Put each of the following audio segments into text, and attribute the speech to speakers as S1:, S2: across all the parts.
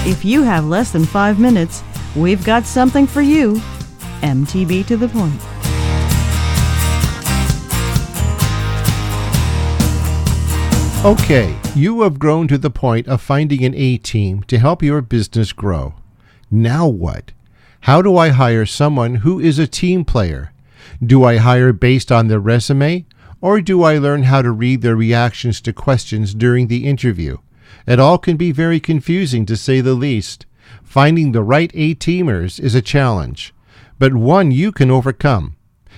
S1: If you have less than 5 minutes, we've got something for you. MTB to the point.
S2: Okay, you have grown to the point of finding an A-team to help your business grow. Now what? How do I hire someone who is a team player? Do I hire based on their resume, or do I learn how to read their reactions to questions during the interview? It all can be very confusing, to say the least. Finding the right A-teamers is a challenge, but one you can overcome.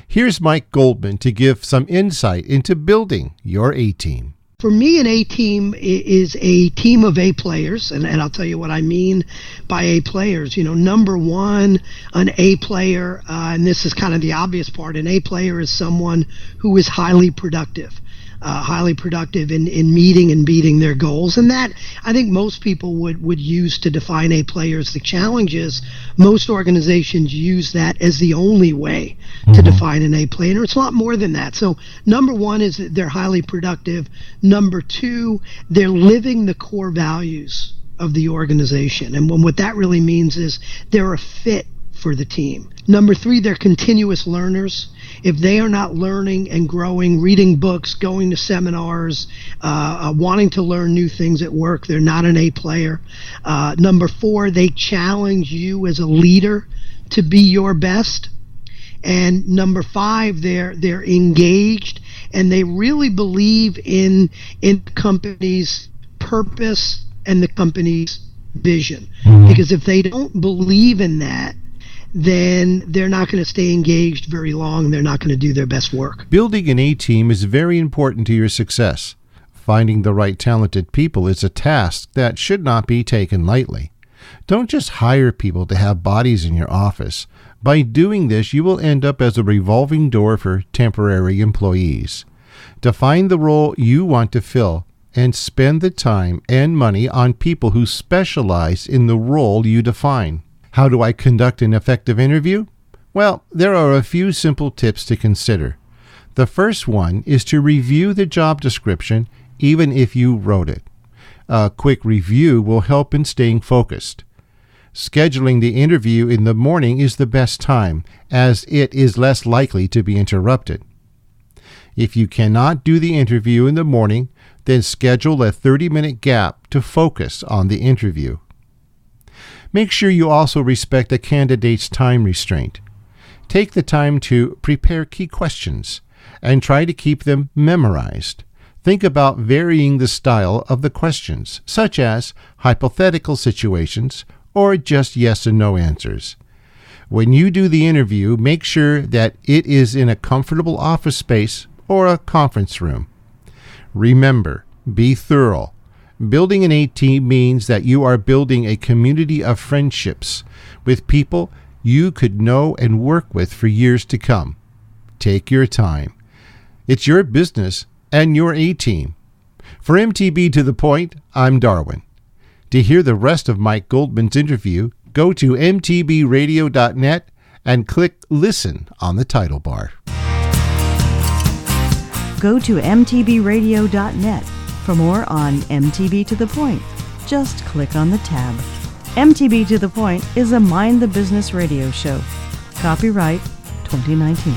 S2: Here's Mike Goldman to give some insight into building your A-team.
S3: For me, an A-team is a team of A players, and I'll tell you what I mean by A players. Number one, an A player, and this is kind of the obvious part, an A player is someone who is highly productive in meeting and beating their goals. And that, I think most people would use to define A players. The challenge is most organizations use that as the only way to define an A player. It's a lot more than that. So number one is that they're highly productive. Number two, they're living the core values of the organization. And what that really means is they're a fit for the team. Number three, they're continuous learners. If they are not learning and growing, reading books, going to seminars, wanting to learn new things at work, they're not an A player. Number four, they challenge you as a leader to be your best. And number five, they're engaged and they really believe in the company's purpose and the company's vision. Because if they don't believe in that, then they're not going to stay engaged very long and they're not going to do their best work.
S2: Building an A-team is very important to your success. Finding the right talented people is a task that should not be taken lightly. Don't just hire people to have bodies in your office. By doing this, you will end up as a revolving door for temporary employees. Define the role you want to fill and spend the time and money on people who specialize in the role you define. How do I conduct an effective interview? Well, there are a few simple tips to consider. The first one is to review the job description even if you wrote it. A quick review will help in staying focused. Scheduling the interview in the morning is the best time, as it is less likely to be interrupted. If you cannot do the interview in the morning, then schedule a 30-minute gap to focus on the interview. Make sure you also respect a candidate's time restraint. Take the time to prepare key questions and try to keep them memorized. Think about varying the style of the questions, such as hypothetical situations or just yes and no answers. When you do the interview, make sure that it is in a comfortable office space or a conference room. Remember, be thorough. Building an A-team means that you are building a community of friendships with people you could know and work with for years to come. Take your time. It's your business and your A-team. For MTB to the Point, I'm Darwin. To hear the rest of Mike Goldman's interview, go to mtbradio.net and click Listen on the title bar.
S1: Go to mtbradio.net. For more on MTB to the Point, just click on the tab. MTB to the Point is a Mind the Business radio show. Copyright 2019.